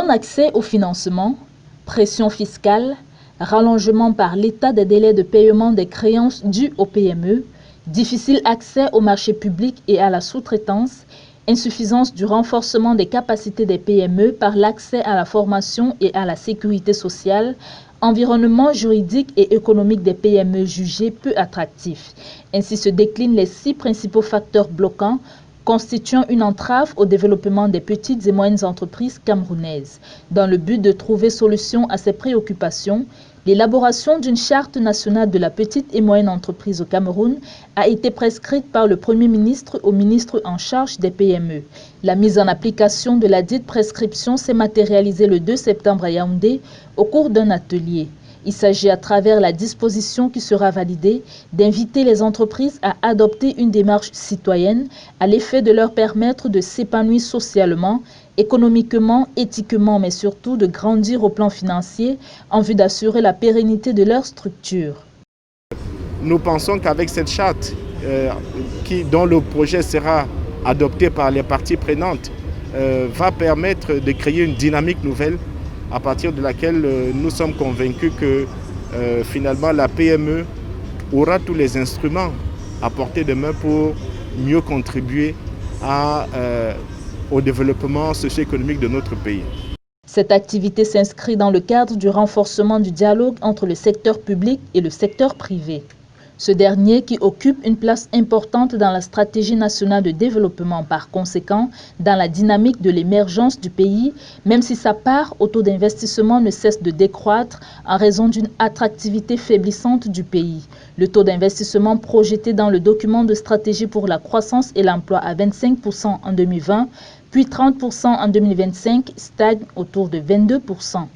Non-accès au financement, pression fiscale, rallongement par l'État des délais de paiement des créances dues aux PME, difficile accès au marché public et à la sous-traitance, insuffisance du renforcement des capacités des PME par l'accès à la formation et à la sécurité sociale, environnement juridique et économique des PME jugés peu attractifs. Ainsi se déclinent les 6 principaux facteurs bloquants constituant une entrave au développement des petites et moyennes entreprises camerounaises. Dans le but de trouver solution à ces préoccupations, l'élaboration d'une charte nationale de la petite et moyenne entreprise au Cameroun a été prescrite par le Premier ministre au ministre en charge des PME. La mise en application de la dite prescription s'est matérialisée le 2 septembre à Yaoundé au cours d'un atelier. Il s'agit à travers la disposition qui sera validée d'inviter les entreprises à adopter une démarche citoyenne à l'effet de leur permettre de s'épanouir socialement, économiquement, éthiquement, mais surtout de grandir au plan financier en vue d'assurer la pérennité de leur structure. Nous pensons qu'avec cette charte, dont le projet sera adopté par les parties prenantes, va permettre de créer une dynamique nouvelle à partir de laquelle nous sommes convaincus que finalement la PME aura tous les instruments à portée de main pour mieux contribuer au développement socio-économique de notre pays. Cette activité s'inscrit dans le cadre du renforcement du dialogue entre le secteur public et le secteur privé. Ce dernier qui occupe une place importante dans la stratégie nationale de développement, par conséquent, dans la dynamique de l'émergence du pays, même si sa part au taux d'investissement ne cesse de décroître en raison d'une attractivité faiblissante du pays. Le taux d'investissement projeté dans le document de stratégie pour la croissance et l'emploi à 25% en 2020, puis 30% en 2025, stagne autour de 22%.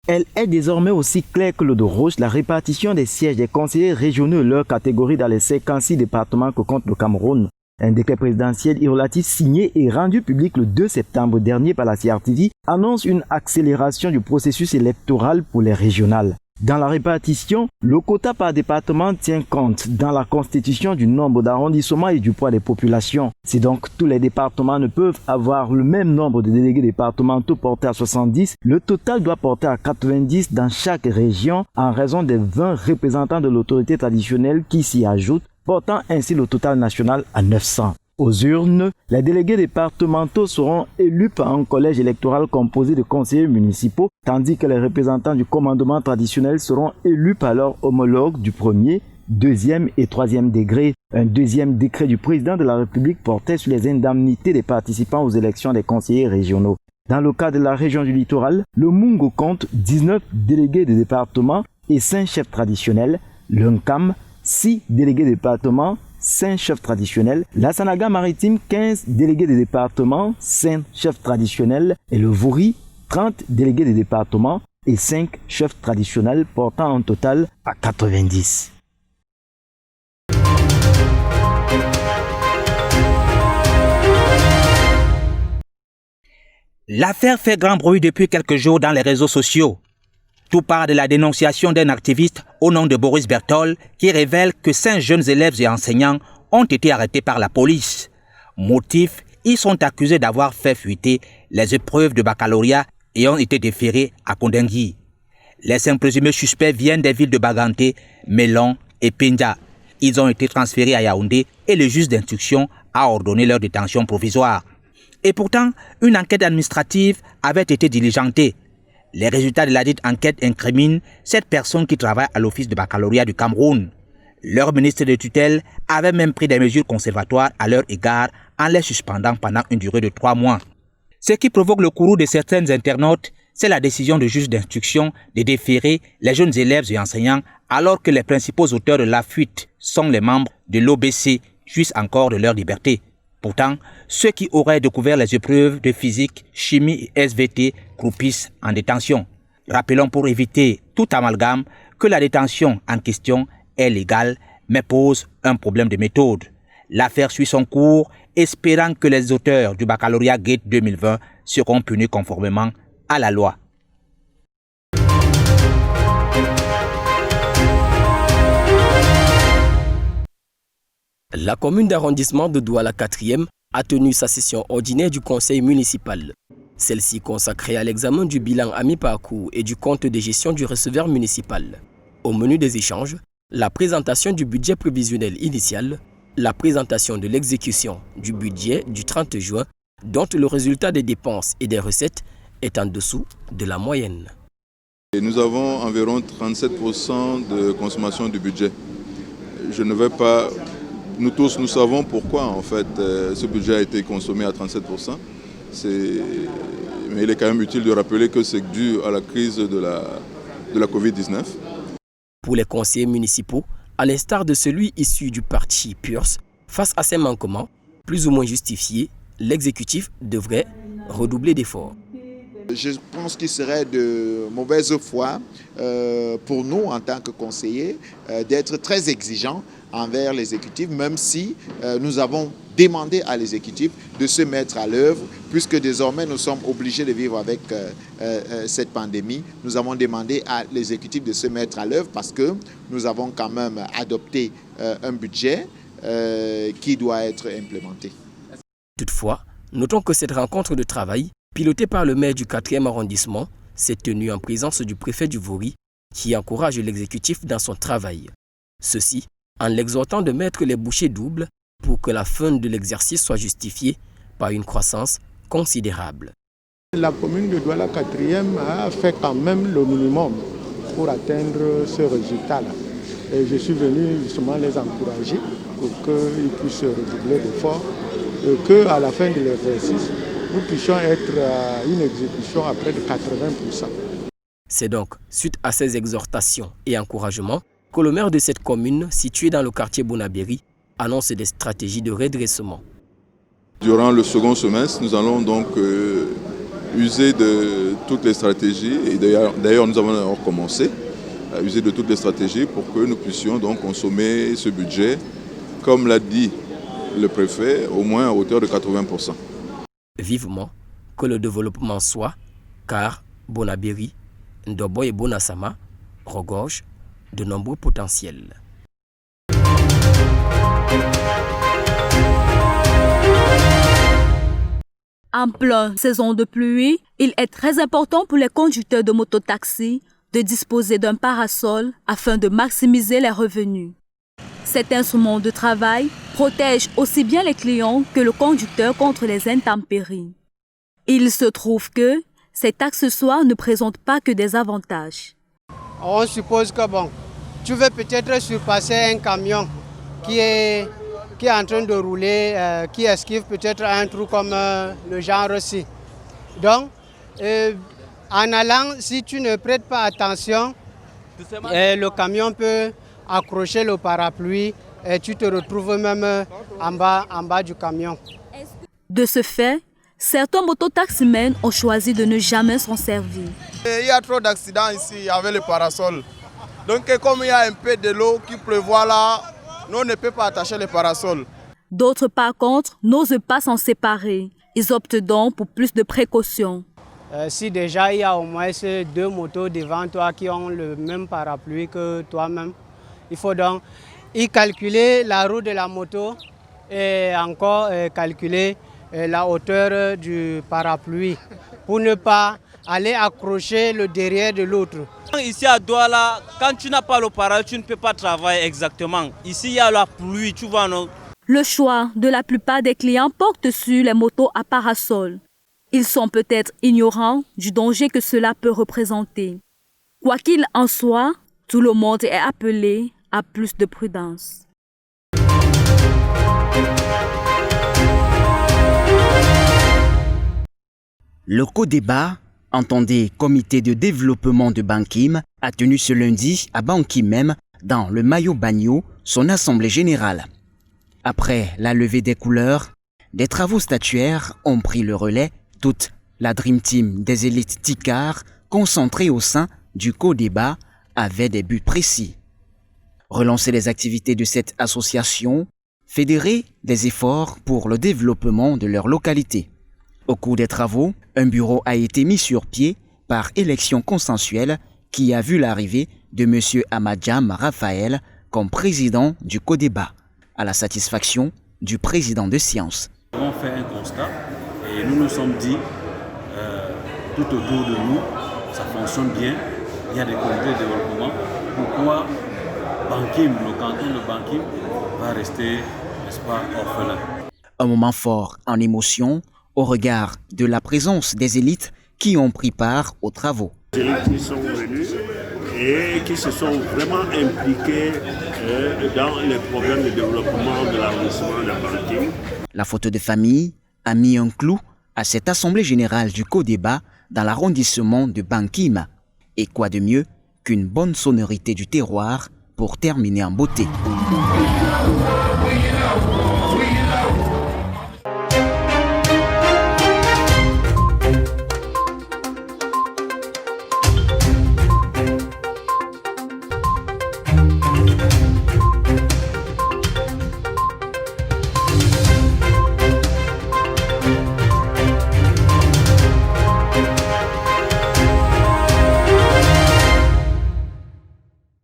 Elle est désormais aussi claire que l'eau de roche, la répartition des sièges des conseillers régionaux et leur catégorie dans les 56 départements que compte le Cameroun. Un décret présidentiel irrelatif signé et rendu public le 2 septembre dernier par la CRTV annonce une accélération du processus électoral pour les régionales. Dans la répartition, le quota par département tient compte dans la constitution du nombre d'arrondissements et du poids des populations. Si donc tous les départements ne peuvent avoir le même nombre de délégués départementaux portés à 70, le total doit porter à 90 dans chaque région en raison des 20 représentants de l'autorité traditionnelle qui s'y ajoutent, portant ainsi le total national à 900. Aux urnes, les délégués départementaux seront élus par un collège électoral composé de conseillers municipaux, tandis que les représentants du commandement traditionnel seront élus par leurs homologues du premier, deuxième et troisième degré. Un deuxième décret du président de la République portait sur les indemnités des participants aux élections des conseillers régionaux. Dans le cas de la région du littoral, le Mungo compte 19 délégués de département et 5 chefs traditionnels, le Nkam, 6 délégués de département, 5 chefs traditionnels, la Sanaga maritime 15 délégués de département, 5 chefs traditionnels et le Vouri 30 délégués de département et 5 chefs traditionnels portant un total à 90. L'affaire fait grand bruit depuis quelques jours dans les réseaux sociaux. Tout part de la dénonciation d'un activiste au nom de Boris Berthold qui révèle que 5 jeunes élèves et enseignants ont été arrêtés par la police. Motif, ils sont accusés d'avoir fait fuiter les épreuves de baccalauréat et ont été déférés à Kondengui. Les 5 présumés suspects viennent des villes de Baganté, Mélon et Pindia. Ils ont été transférés à Yaoundé et le juge d'instruction a ordonné leur détention provisoire. Et pourtant, une enquête administrative avait été diligentée. Les résultats de la dite enquête incriminent 7 personnes qui travaillent à l'office de baccalauréat du Cameroun. Leur ministre de tutelle avait même pris des mesures conservatoires à leur égard en les suspendant pendant une durée de 3 mois. Ce qui provoque le courroux de certains internautes, c'est la décision du juge d'instruction de déférer les jeunes élèves et enseignants alors que les principaux auteurs de la fuite sont les membres de l'OBC, jouissent encore de leur liberté. Pourtant, ceux qui auraient découvert les épreuves de physique, chimie et SVT croupissent en détention. Rappelons pour éviter tout amalgame que la détention en question est légale mais pose un problème de méthode. L'affaire suit son cours, espérant que les auteurs du baccalauréat GATE 2020 seront punis conformément à la loi. La commune d'arrondissement de Douala 4e a tenu sa session ordinaire du conseil municipal. Celle-ci consacrée à l'examen du bilan à mi-parcours et du compte de gestion du receveur municipal. Au menu des échanges, la présentation du budget prévisionnel initial, la présentation de l'exécution du budget du 30 juin, dont le résultat des dépenses et des recettes est en dessous de la moyenne. Et nous avons environ 37% de consommation du budget. Je ne vais pas... Nous tous, nous savons pourquoi en fait ce budget a été consommé à 37%. Mais il est quand même utile de rappeler que c'est dû à la crise de la Covid-19. Pour les conseillers municipaux, à l'instar de celui issu du parti PURS, face à ces manquements, plus ou moins justifiés, l'exécutif devrait redoubler d'efforts. Je pense qu'il serait de mauvaise foi pour nous en tant que conseillers d'être très exigeants envers l'exécutif, même si nous avons demandé à l'exécutif de se mettre à l'œuvre, puisque désormais nous sommes obligés de vivre avec cette pandémie. Nous avons demandé à l'exécutif de se mettre à l'œuvre parce que nous avons quand même adopté un budget qui doit être implémenté. Toutefois, notons que cette rencontre de travail, pilotée par le maire du 4e arrondissement, s'est tenue en présence du préfet du Vaury, qui encourage l'exécutif dans son travail. Ceci en l'exhortant de mettre les bouchées doubles pour que la fin de l'exercice soit justifiée par une croissance considérable. La commune de Douala 4e a fait quand même le minimum pour atteindre ce résultat-là. Et je suis venu justement les encourager pour qu'ils puissent redoubler d'efforts et qu'à la fin de l'exercice, nous puissions être à une exécution à près de 80%. C'est donc suite à ces exhortations et encouragements que le maire de cette commune, située dans le quartier Bonabéry, annonce des stratégies de redressement. Durant le second semestre, nous allons donc user de toutes les stratégies, et d'ailleurs nous avons recommencé à user de toutes les stratégies pour que nous puissions donc consommer ce budget, comme l'a dit le préfet, au moins à hauteur de 80%. Vivement que le développement soit, car Bonabéry, Ndobo et Bonasama regorgent de nombreux potentiels. En pleine saison de pluie, il est très important pour les conducteurs de mototaxi de disposer d'un parasol afin de maximiser les revenus. Cet instrument de travail protège aussi bien les clients que le conducteur contre les intempéries. Il se trouve que cet accessoire ne présente pas que des avantages. On suppose que tu veux peut-être surpasser un camion qui est en train de rouler, qui esquive peut-être un trou comme le genre aussi. Donc, en allant, si tu ne prêtes pas attention, le camion peut accrocher le parapluie et tu te retrouves même en bas du camion. De ce fait, certains mototaximens ont choisi de ne jamais s'en servir. Il y a trop d'accidents ici avec le parasol. Donc comme il y a un peu de l'eau qui pleuvoit là, nous ne peut pas attacher le parasol. D'autres par contre n'osent pas s'en séparer. Ils optent donc pour plus de précautions. Si déjà il y a au moins ces deux motos devant toi qui ont le même parapluie que toi-même, il faut donc y calculer la roue de la moto et encore calculer la hauteur du parapluie pour ne pas aller accrocher le derrière de l'autre. Ici à Douala, quand tu n'as pas le parapluie, tu ne peux pas travailler exactement. Ici, il y a la pluie, tu vois, non? Le choix de la plupart des clients porte sur les motos à parasol. Ils sont peut-être ignorants du danger que cela peut représenter. Quoi qu'il en soit, tout le monde est appelé à plus de prudence. Le co-débat, entendez Comité de développement de Bankim, a tenu ce lundi à Bankim même, dans le Mayo Bagno, son assemblée générale. Après la levée des couleurs, des travaux statuaires ont pris le relais, toute la Dream Team des élites Ticars, concentrée au sein du co-débat, avait des buts précis. Relancer les activités de cette association, fédérer des efforts pour le développement de leur localité. Au cours des travaux, un bureau a été mis sur pied par élection consensuelle qui a vu l'arrivée de M. Amadjam Raphaël comme président du co-débat. à la satisfaction du président de Sciences. Nous avons fait un constat et nous nous sommes dit, tout autour de nous, ça fonctionne bien, il y a des comités de développement. Pourquoi Bankim, le canton de Bankim, va rester, n'est-ce pas, orphelin? Un moment fort en émotion au regard de la présence des élites qui ont pris part aux travaux. Les élites qui sont venus et qui se sont vraiment impliqués dans les problèmes de développement de l'arrondissement de Bankim. La photo de famille a mis un clou à cette assemblée générale du co-débat dans l'arrondissement de Bankim. Et quoi de mieux qu'une bonne sonorité du terroir pour terminer en beauté.